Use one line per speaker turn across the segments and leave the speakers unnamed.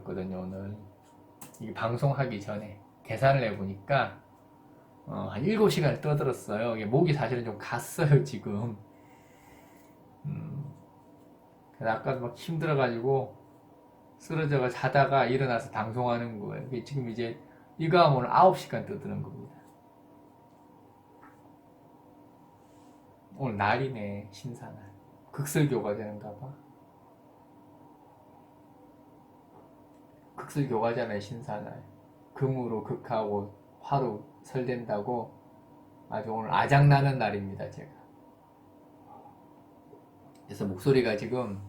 들었거든요. 오늘 이 방송하기 전에 계산을 해보니까 한 7시간을 떠들었어요. 이게 목이 사실은 좀 갔어요 지금. 그래서 아까 막 힘들어가지고 쓰러져가 자다가 일어나서 방송하는 거예요. 지금 이제 이거 하면 오늘 9시간 떠드는 겁니다. 오늘 날이네. 신사날. 극설교가 되는가 봐. 극설교가잖아요. 신사날. 금으로 극하고 화로 설된다고 아주 오늘 아작나는 날입니다. 제가. 그래서 목소리가 지금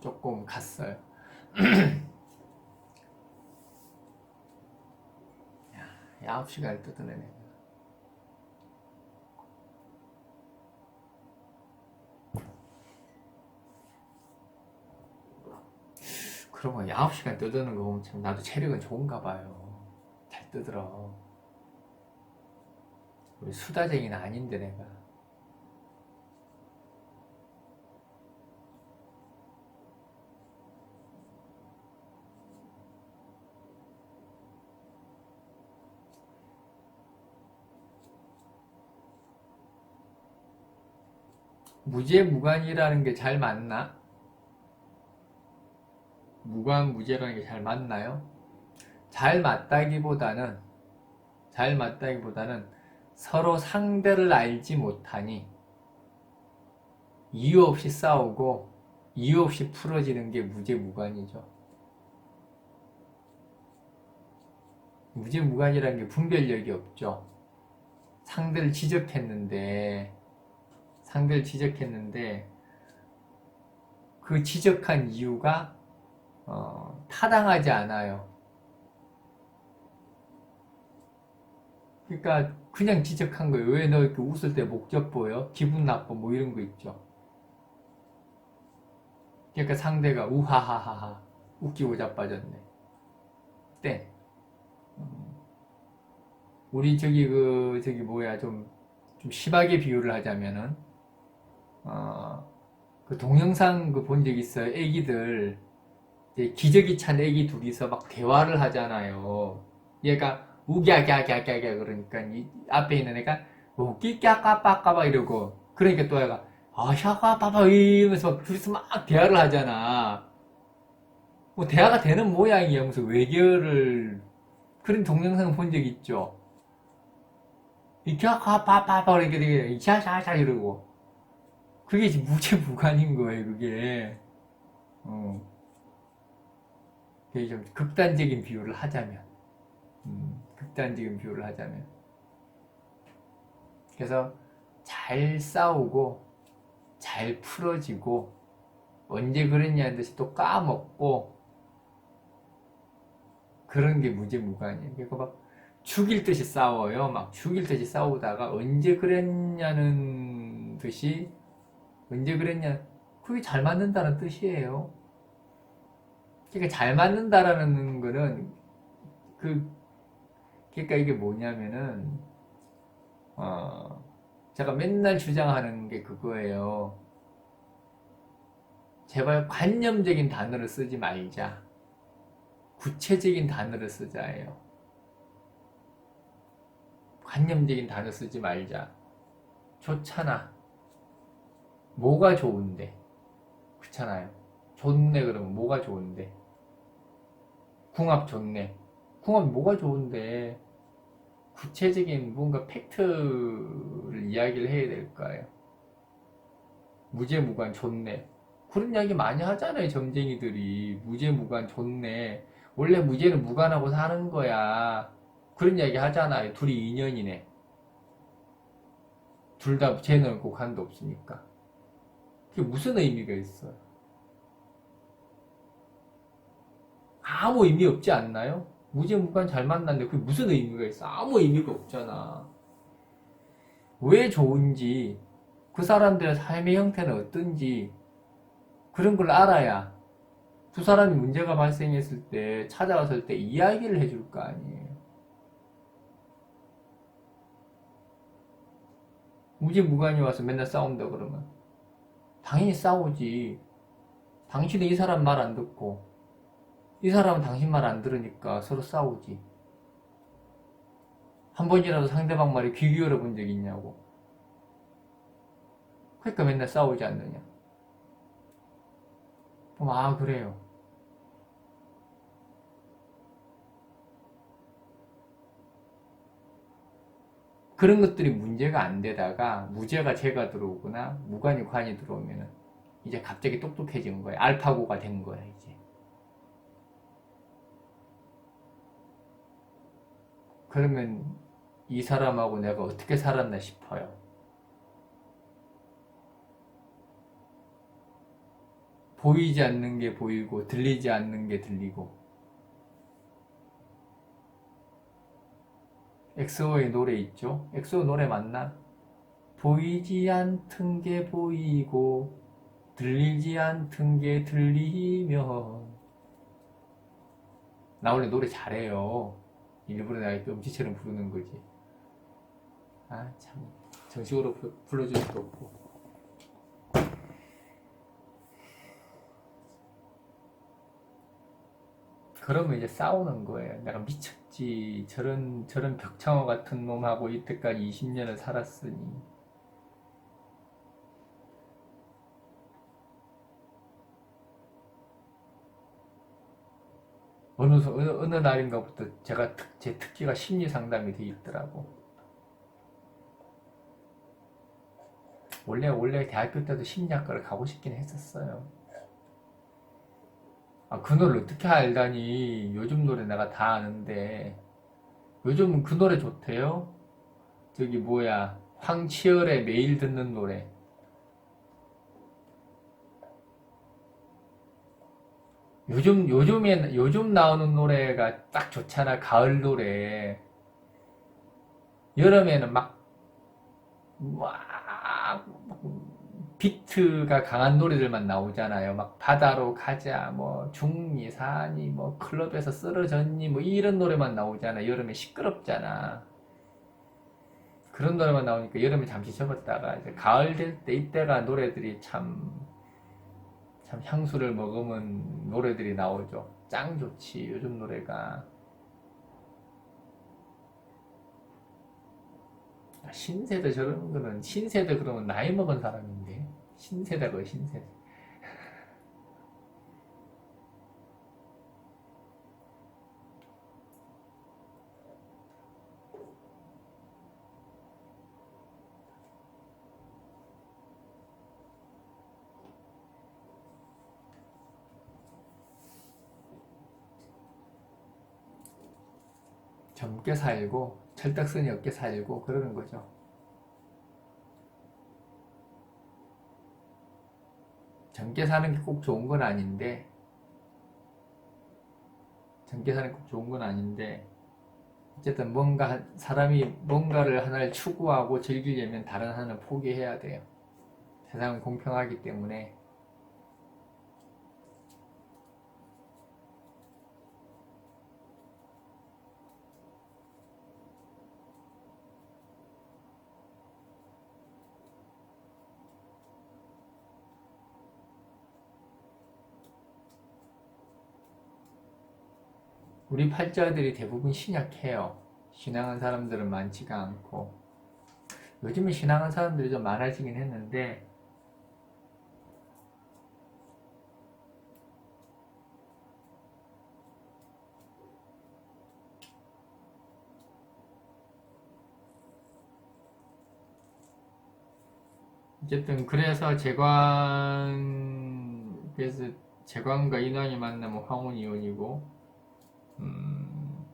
조금 갔어요. 9시간을 뜯어내네. 그러고 9시간 뜯는 거 보면 참 나도 체력은 좋은가 봐요. 잘 뜯으러. 우리 수다쟁이는 아닌데 내가. 무제무관이라는 게 잘 맞나? 무관, 무제라는 게 잘 맞나요? 잘 맞다기보다는 서로 상대를 알지 못하니 이유 없이 싸우고 이유 없이 풀어지는 게 무제무관이죠. 무제무관이라는 게 분별력이 없죠. 상대를 지적했는데 그 지적한 이유가 타당하지 않아요. 그러니까 그냥 지적한 거예요. 왜 너 이렇게 웃을 때 목젖 보여? 기분 나빠? 뭐 이런 거 있죠. 그러니까 상대가 우하하하하 웃기고 자빠졌네. 땡. 우리 저기 좀 심하게 비유를 하자면은 그 동영상 본 적 있어요. 애기들 기저귀 찬 애기 둘이서 막 대화를 하잖아요. 얘가 우갸갸갸갸갸 그러니까 이 앞에 있는 애가 우끼까까빠까봐 이러고 그러니까 또 애가 샤까빠빠 이러면서 막 둘이서 막 대화를 하잖아. 뭐 대화가 되는 모양이야. 무슨 외계어를 그런 동영상 본 적 있죠. 이까까빠빠빠 이렇게 이샤샤샤 이러고 그게 무제무관인 거예요. 그게 그게 좀 극단적인 비유를 하자면 그래서 잘 싸우고 잘 풀어지고 언제 그랬냐는 듯이 또 까먹고 그런 게 무제무관이에요. 그러니까 막 죽일 듯이 싸워요. 막 죽일 듯이 싸우다가 언제 그랬냐는 듯이 그게 잘 맞는다는 뜻이에요. 그러니까 잘 맞는다라는 거는 그러니까 이게 뭐냐면은 제가 맨날 주장하는 게 그거예요. 제발 관념적인 단어를 쓰지 말자. 구체적인 단어를 쓰자예요. 관념적인 단어 쓰지 말자. 좋잖아. 뭐가 좋은데? 그렇잖아요. 좋네 그러면 뭐가 좋은데? 궁합 좋네. 궁합 뭐가 좋은데? 구체적인 뭔가 팩트를 이야기를 해야 될 거예요. 무제무관 좋네. 그런 이야기 많이 하잖아요. 점쟁이들이. 무제무관 좋네. 원래 무제는 무관하고 사는 거야. 그런 이야기 하잖아요. 둘이 인연이네. 둘 다 쟤는 꼭 한도 없으니까. 그게 무슨 의미가 있어요? 아무 의미 없지 않나요? 무제무관 잘 만났는데 그게 무슨 의미가 있어? 아무 의미가 없잖아. 왜 좋은지, 그 사람들의 삶의 형태는 어떤지 그런 걸 알아야 두 사람이 문제가 발생했을 때 찾아왔을 때 이야기를 해줄 거 아니에요. 무제무관이 와서 맨날 싸운다 그러면 당연히 싸우지. 당신은 이 사람 말 안 듣고 이 사람은 당신 말 안 들으니까 서로 싸우지. 한 번이라도 상대방 말에 귀 기울여 본 적 있냐고. 그러니까 맨날 싸우지 않느냐. 그럼 아 그래요. 그런 것들이 문제가 안 되다가 무죄가 죄가 들어오거나 무관이 관이 들어오면은 이제 갑자기 똑똑해진 거예요. 알파고가 된 거야 이제. 그러면 이 사람하고 내가 어떻게 살았나 싶어요. 보이지 않는 게 보이고 들리지 않는 게 들리고. 엑소의 노래 있죠? 엑소 노래 맞나? 보이지 않던 게 보이고 들리지 않던 게 들리면. 나 원래 노래 잘해요. 일부러 내가 음치처럼 부르는 거지. 아 참 정식으로 불러줄 수도 없고. 그러면 이제 싸우는 거예요. 내가 미쳤지. 저런 벽창호 같은 놈하고 이때까지 20년을 살았으니. 어느 날인가부터 제 특기가 심리 상담이 돼 있더라고. 원래 대학교 때도 심리학과를 가고 싶긴 했었어요. 아, 그 노래 어떻게 알다니. 요즘 노래 내가 다 아는데. 요즘은 그 노래 좋대요? 저기 뭐야. 황치열의 매일 듣는 노래. 요즘 나오는 노래가 딱 좋잖아. 가을 노래. 여름에는 막, 비트가 강한 노래들만 나오잖아요. 막 바다로 가자, 뭐 중니, 사니, 뭐 클럽에서 쓰러졌니, 뭐 이런 노래만 나오잖아. 여름에 시끄럽잖아. 그런 노래만 나오니까 여름에 잠시 접었다가 이제 가을 될 때 이때가 노래들이 참 향수를 머금은 노래들이 나오죠. 짱 좋지, 요즘 노래가. 신세대 저런 거는, 신세대 그러면 나이 먹은 사람인데. 신세대가 신세대. 젊게 살고, 철딱서니 없게 살고, 그러는 거죠. 젊게 사는 게 꼭 좋은 건 아닌데, 젊게 사는 게 꼭 좋은 건 아닌데, 어쨌든 사람이 뭔가를 하나를 추구하고 즐기려면 다른 하나는 포기해야 돼요. 세상은 공평하기 때문에. 우리 팔자들이 대부분 신약해요. 신앙한 사람들은 많지가 않고. 요즘은 신앙한 사람들이 좀 많아지긴 했는데, 어쨌든 그래서 재관과 인왕이 만나면 황혼이혼이고, 음,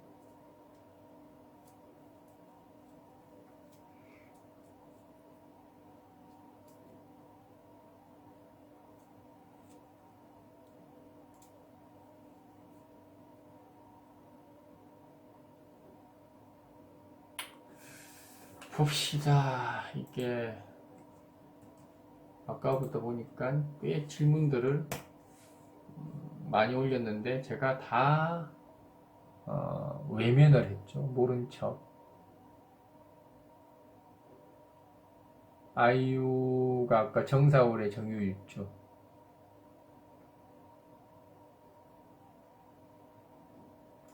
봅시다. 이게 아까부터 보니까 꽤 질문들을 많이 올렸는데 제가 다 외면을 했죠. 모른 척. 아이유가 아까 정사울의 정유입죠.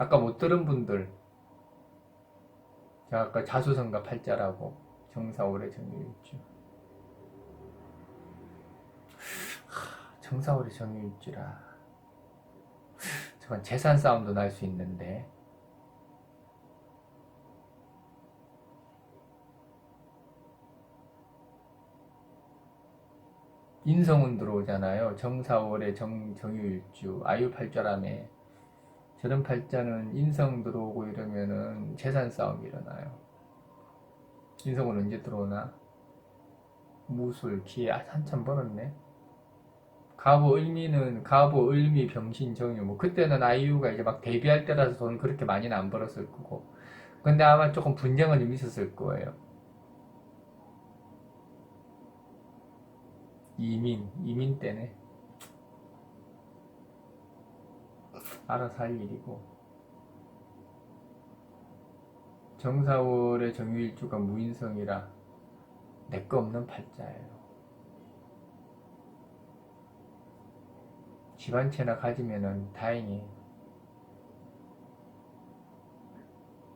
아까 못 들은 분들, 제가 아까 자수성가 팔자라고 정사월의 정유일주. 정사월의 정유일주라. 저건 재산 싸움도 날 수 있는데. 인성운 들어오잖아요. 정사월의 정유일주, 아유팔자라며. 저런 팔자는 인성 들어오고 이러면은 재산 싸움이 일어나요. 인성은 언제 들어오나? 무술, 기회, 한참 벌었네. 가보, 을미는, 가보, 을미, 병신, 정유. 뭐, 그때는 아이유가 이제 막 데뷔할 때라서 돈 그렇게 많이는 안 벌었을 거고. 근데 아마 조금 분쟁은 좀 있었을 거예요. 이민 때네. 알아서 할 일이고. 정사월의 정유일주가 무인성이라 내 거 없는 팔자예요. 집안채나 가지면은 다행히.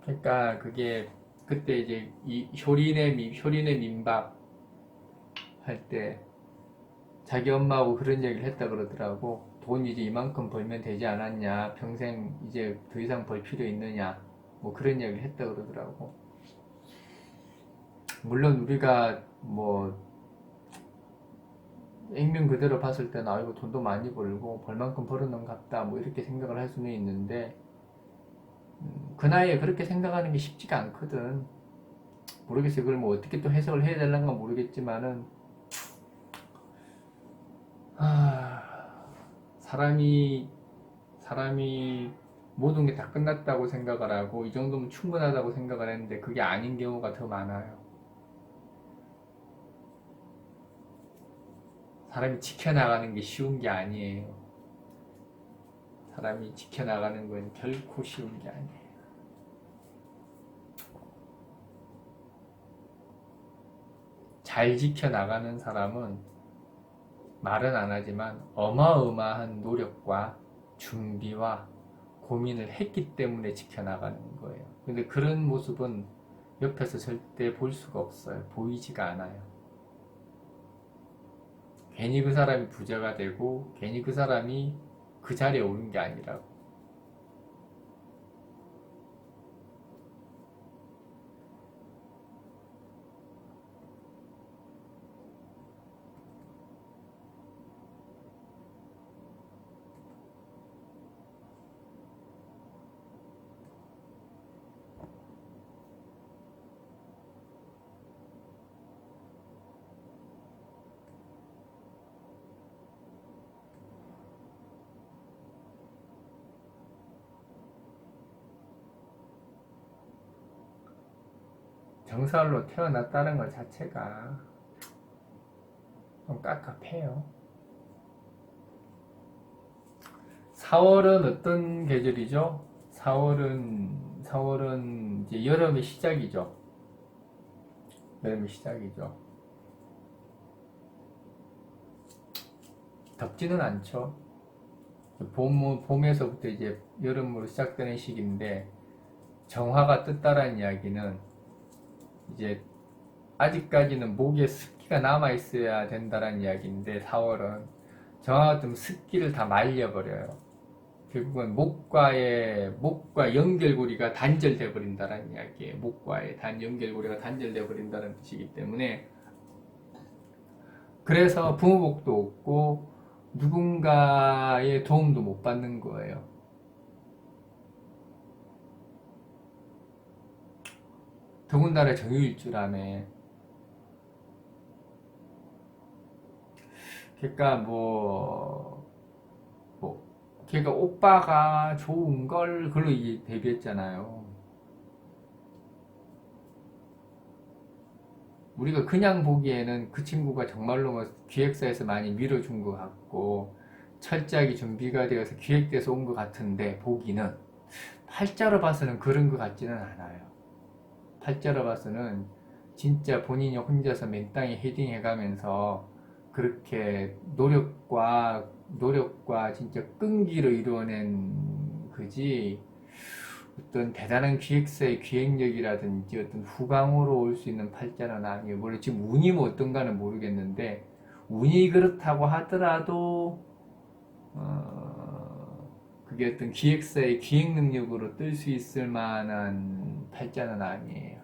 그러니까 그게 그때 이제 이 효린의 민박 할 때 자기 엄마하고 그런 얘기를 했다 그러더라고. 돈 이제 이만큼 벌면 되지 않았냐? 평생 이제 더 이상 벌 필요 있느냐? 뭐 그런 얘기를 했다 그러더라고. 물론 우리가 뭐 액면 그대로 봤을 때는 아이고 돈도 많이 벌고 벌만큼 벌었는 것 같다 뭐 이렇게 생각을 할 수는 있는데 그 나이에 그렇게 생각하는 게 쉽지가 않거든. 모르겠어요. 그걸 뭐 어떻게 또 해석을 해야 될란가 모르겠지만은 사람이 모든 게 다 끝났다고 생각을 하고 이 정도면 충분하다고 생각을 했는데 그게 아닌 경우가 더 많아요. 사람이 지켜나가는 게 쉬운 게 아니에요. 사람이 지켜나가는 건 결코 쉬운 게 아니에요. 잘 지켜나가는 사람은 말은 안 하지만 어마어마한 노력과 준비와 고민을 했기 때문에 지켜나가는 거예요. 근데 그런 모습은 옆에서 절대 볼 수가 없어요. 보이지가 않아요. 괜히 그 사람이 부자가 되고 괜히 그 사람이 그 자리에 오른 게 아니라고. 정사월로 태어났다는 것 자체가 좀 깝깝해요. 4월은 어떤 계절이죠? 4월은 이제 여름의 시작이죠. 여름의 시작이죠. 덥지는 않죠. 봄에서부터 이제 여름으로 시작되는 시기인데 정화가 떴다라는 이야기는 이제 아직까지는 목에 습기가 남아 있어야 된다라는 이야기인데 4월은 정화가 뜨면 습기를 다 말려버려요. 결국은 목과 연결고리가 단절돼 버린다라는 이야기예요. 목과의 연결고리가 단절돼 버린다는 뜻이기 때문에 그래서 부모복도 없고 누군가의 도움도 못 받는 거예요. 더군다나 정유일주라며. 그러니까 걔가 오빠가 좋은 걸 그걸로 이제 데뷔했잖아요. 우리가 그냥 보기에는 그 친구가 정말로 뭐 기획사에서 많이 밀어준 것 같고 철저하게 준비가 되어서 기획돼서 온 것 같은데 보기는 팔자로 봐서는 그런 것 같지는 않아요. 팔자로 봐서는 진짜 본인이 혼자서 맨땅에 헤딩해가면서 그렇게 노력과 진짜 끈기로 이루어낸 거지 어떤 대단한 기획사의 기획력이라든지 어떤 후광으로 올 수 있는 팔자는 아니에요. 물론 지금 운이 뭐 어떤가는 모르겠는데 운이 그렇다고 하더라도 그게 어떤 기획사의 기획 능력으로 뜰 수 있을 만한 팔자는 아니에요.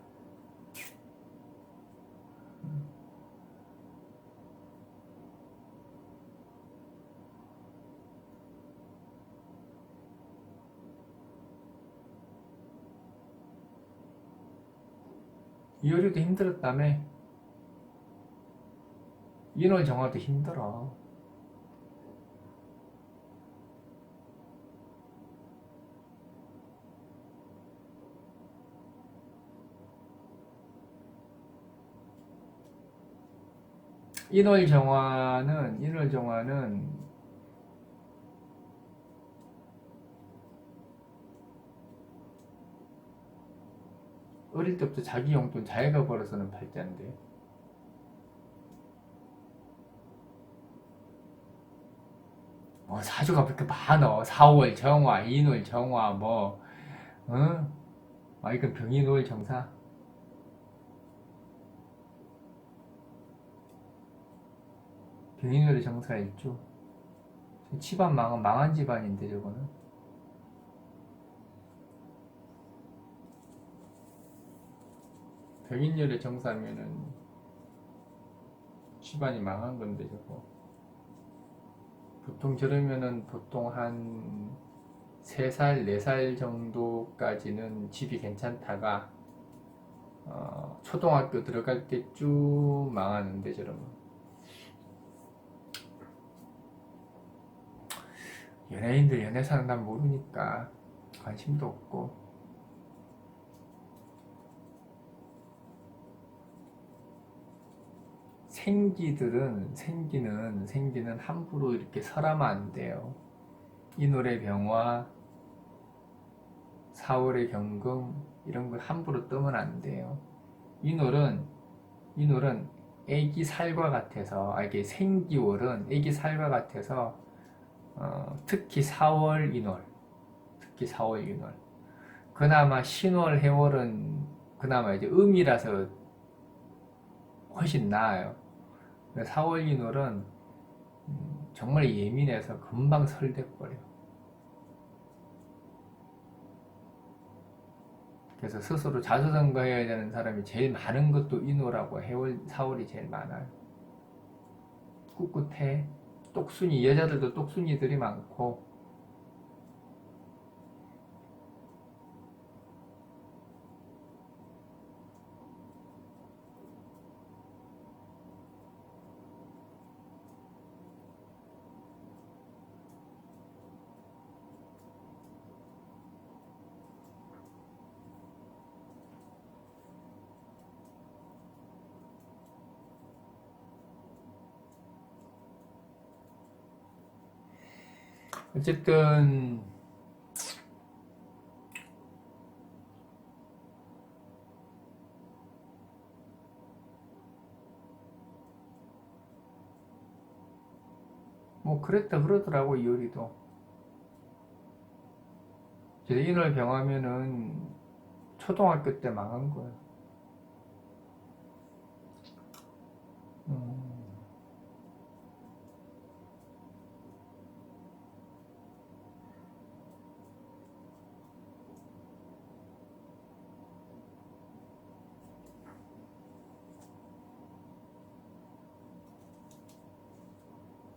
이효리도 힘들었다며? 인월 정화도 힘들어. 인월 정화는 어릴 때부터 자기 용돈 자기가 벌어서는 팔자인데. 뭐 사주가 그렇게 많어. 4월 정화, 인월 정화, 뭐, 응? 아, 이건 병인월 정사? 병인월의 정사 있죠. 집안 망한 집안인데, 저거는. 병인월의 정사면은 집안이 망한 건데, 저거. 보통 저러면은 보통 한 3살, 4살 정도까지는 집이 괜찮다가, 초등학교 들어갈 때 쭉 망하는데, 저러면. 연예인들 연애 사는 난 모르니까 관심도 없고. 생기는 함부로 이렇게 설하면 안 돼요. 인월의 병화, 4월의 경금 이런 걸 함부로 뜨면 안 돼요. 인월은 애기 살과 같아서, 이게 생기월은 애기 살과 같아서 특히 4월 인월, 그나마 신월 해월은 그나마 이제 음이라서 훨씬 나아요. 4월 인월은 정말 예민해서 금방 설득버려. 그래서 스스로 자수성가해야 되는 사람이 제일 많은 것도 인월하고 해월, 4월이 제일 많아요. 꿋꿋해. 똑순이, 여자들도 똑순이들이 많고. 어쨌든 뭐 그랬다 그러더라고, 이효리도. 그래서 인월 병하면은 초등학교 때 망한 거야. 음,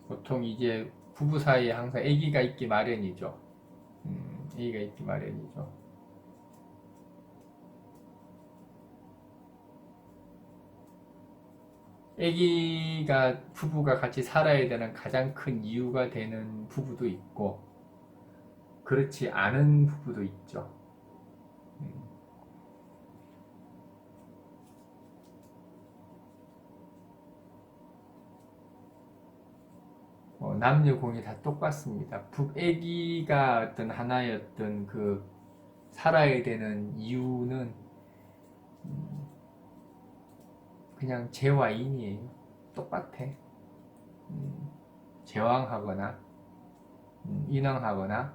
보통 이제 부부 사이에 항상 아기가 있기 마련이죠. 아기가 있기 마련이죠. 아기가 부부가 같이 살아야 되는 가장 큰 이유가 되는 부부도 있고 그렇지 않은 부부도 있죠. 음, 남녀 공이 다 똑같습니다. 아기가 어떤 하나의 어떤 그 살아야 되는 이유는 그냥 재와 인이에요. 똑같아. 음, 제왕하거나 인왕하거나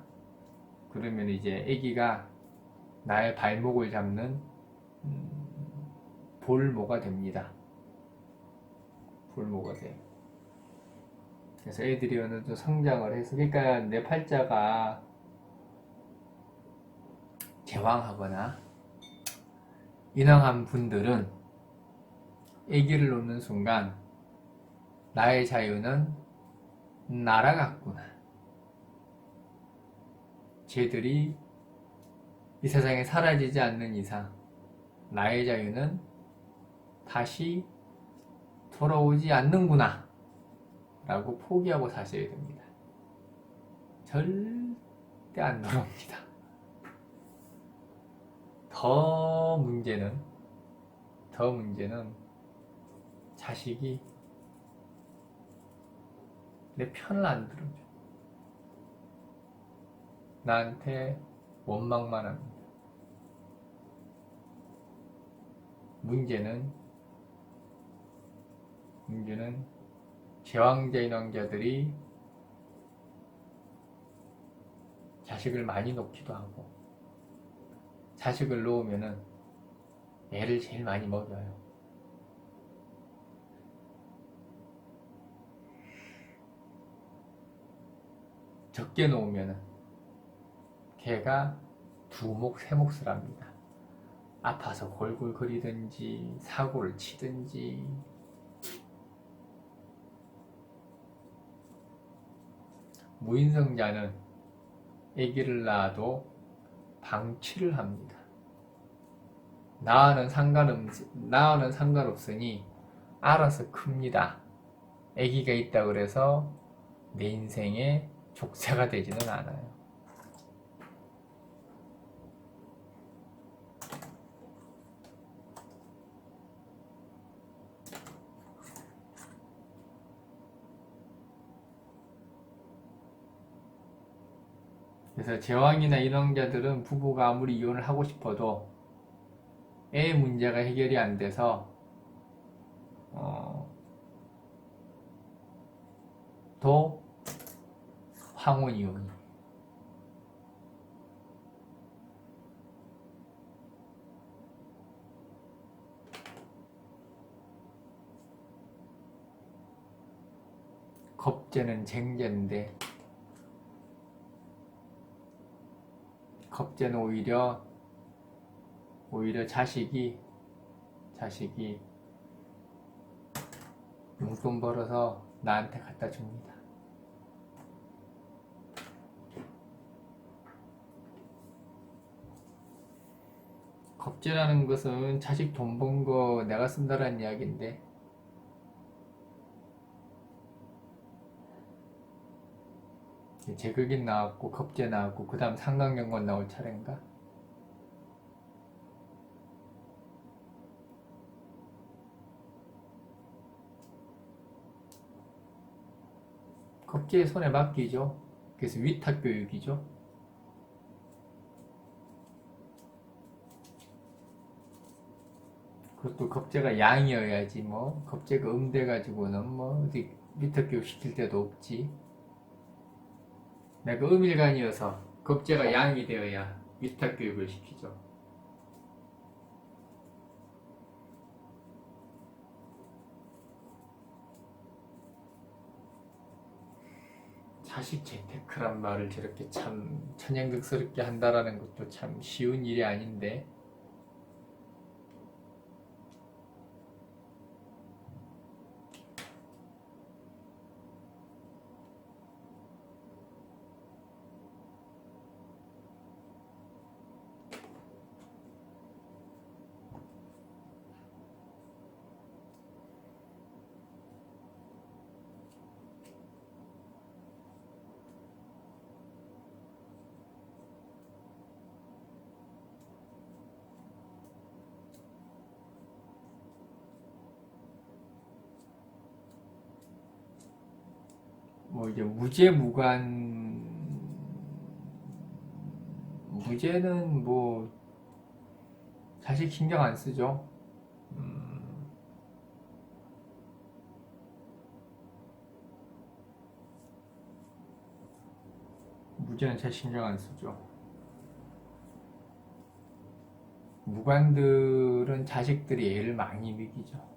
그러면 이제 아기가 나의 발목을 잡는 볼모가 됩니다. 볼모가 돼요. 그래서 애들이 어느 정도 성장을 해서, 그러니까 내 팔자가 제왕하거나 인왕한 분들은 아기를 놓는 순간 나의 자유는 날아갔구나. 쟤들이 이 세상에 사라지지 않는 이상 나의 자유는 다시 돌아오지 않는구나 라고 포기하고 사셔야 됩니다. 절대 안 돌아옵니다. 더 문제는 자식이 내 편을 안 들어줘. 나한테 원망만 합니다. 문제는 제왕자인 왕자들이 자식을 많이 놓기도 하고, 자식을 놓으면은 애를 제일 많이 먹여요. 적게 놓으면은 걔가 두 몫, 세 몫을 합니다. 아파서 골골거리든지 사고를 치든지. 무인성자는 아기를 낳아도 방치를 합니다. 나와는 상관없으니 알아서 큽니다. 아기가 있다 그래서 내 인생의 족쇄가 되지는 않아요. 그래서 제왕이나 인왕자들은 부부가 아무리 이혼을 하고 싶어도 애 문제가 해결이 안 돼서 또 황혼이혼이. 겁재는 쟁제인데, 겁재는 오히려 자식이 용돈 벌어서 나한테 갖다 줍니다. 겁재라는 것은 자식 돈 번 거 내가 쓴다라는 이야기인데, 제극인 나왔고 겁재 나왔고 그 다음 상강경건 나올 차례인가? 겁재의 손에 맡기죠. 그래서 위탁교육이죠. 그것도 겁재가 양이어야지, 뭐 겁재가 음돼가지고는 뭐 어디 위탁교육 시킬 데도 없지. 내가 음일간이어서 겁재가 양이 되어야 위탁교육을 시키죠. 자식 재테크란 말을 저렇게 참 천연극스럽게 한다라는 것도 참 쉬운 일이 아닌데, 뭐 이제 무죄는 뭐 자식 신경 안 쓰죠. 무죄는 자식 신경 안 쓰죠. 무관들은 자식들이 애를 많이 먹이죠.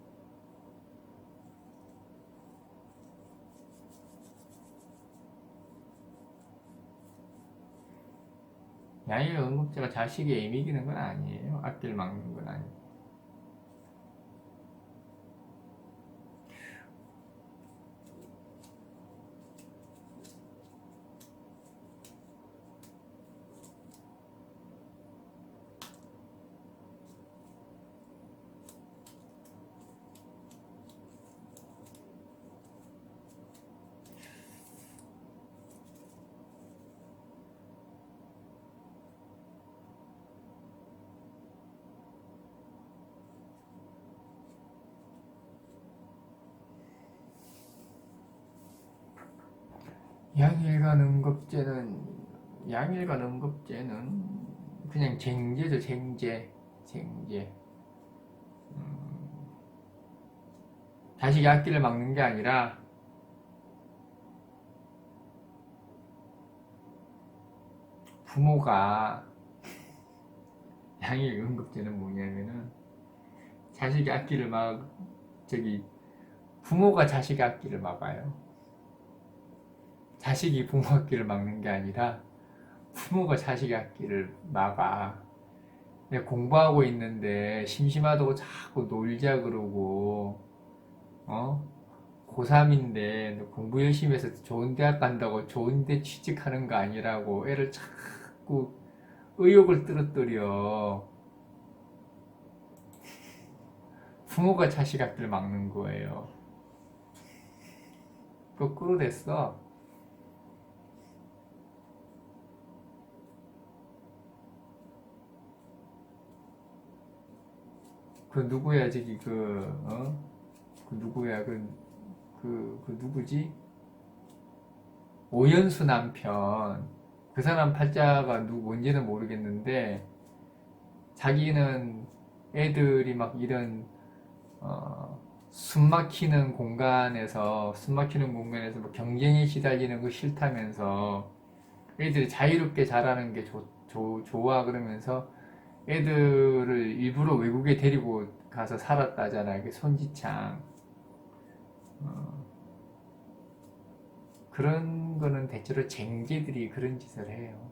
양일 응급제가 자식이 애 먹이는 건 아니에요. 앞길 막는 건 아니에요. 양일간 응급제는 그냥 쟁제죠. 쟁제. 자식이 앞길을 막는 게 아니라 부모가 양일 응급제는 뭐냐면은 자식이 앞길을 부모가 자식의 앞길을 막아요. 자식이 부모 앞길을 막는 게 아니라 부모가 자식의 앞길을 막아. 공부하고 있는데 심심하다고 자꾸 놀자 그러고, 고3인데 공부 열심히 해서 좋은 대학 간다고 좋은 데 취직하는 거 아니라고 애를 자꾸 의욕을 떨어뜨려. 부모가 자식 앞길 막는 거예요. 거꾸로 됐어. 그 누구야 저기 그 누구야 그 누구지? 오연수 남편. 그 사람 팔자가 뭔지는 모르겠는데 자기는 애들이 막 이런 숨막히는 공간에서 뭐 경쟁에 시달리는 거 싫다면서 애들이 자유롭게 자라는 게 좋아 그러면서 애들을 일부러 외국에 데리고 가서 살았다잖아요. 그 손지창. 그런 거는 대체로 쟁제들이 그런 짓을 해요.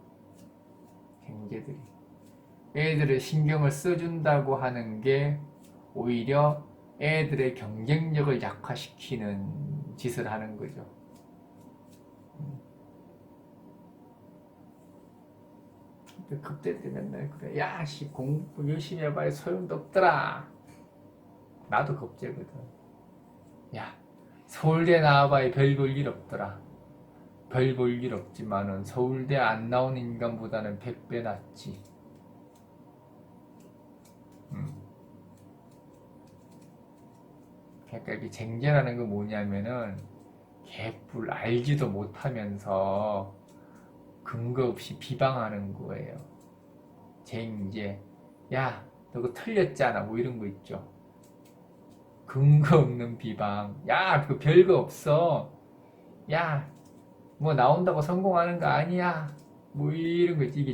쟁제들이. 애들을 신경을 써준다고 하는 게 오히려 애들의 경쟁력을 약화시키는 짓을 하는 거죠. 급제들이 맨날 그래. 야, 씨, 공부 열심히 해봐야 소용도 없더라. 나도 급제거든. 야, 서울대 나와봐야 별 볼 일 없더라. 별 볼 일 없지만은 서울대 안 나온 인간보다는 100배 낫지. 그러니까 이 쟁제라는 건 뭐냐면은 개뿔 알지도 못하면서 근거 없이 비방하는 거예요. 쟁제. 야, 너 그거 틀렸잖아. 뭐 이런 거 있죠. 근거 없는 비방. 야, 그거 별거 없어. 야, 뭐 나온다고 성공하는 거 아니야. 뭐 이런 거 있지. 이게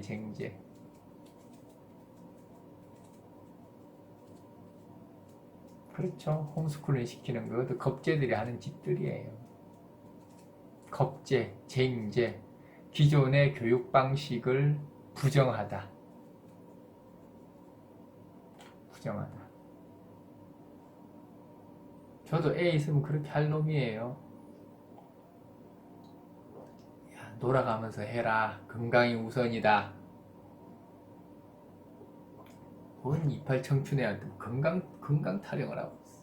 쟁제. 그렇죠. 홈스쿨링 시키는 것도 겁제들이 하는 짓들이에요. 겁제, 쟁제. 기존의 교육 방식을 부정하다. 저도 애 있으면 그렇게 할 놈이에요. 야, 놀아가면서 해라. 건강이 우선이다. 뭔 이빨 청춘애한테 건강 타령을 하고 있어.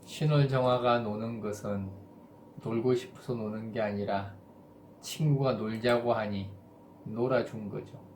신월정화가 노는 것은 놀고 싶어서 노는 게 아니라 친구가 놀자고 하니 놀아준 거죠.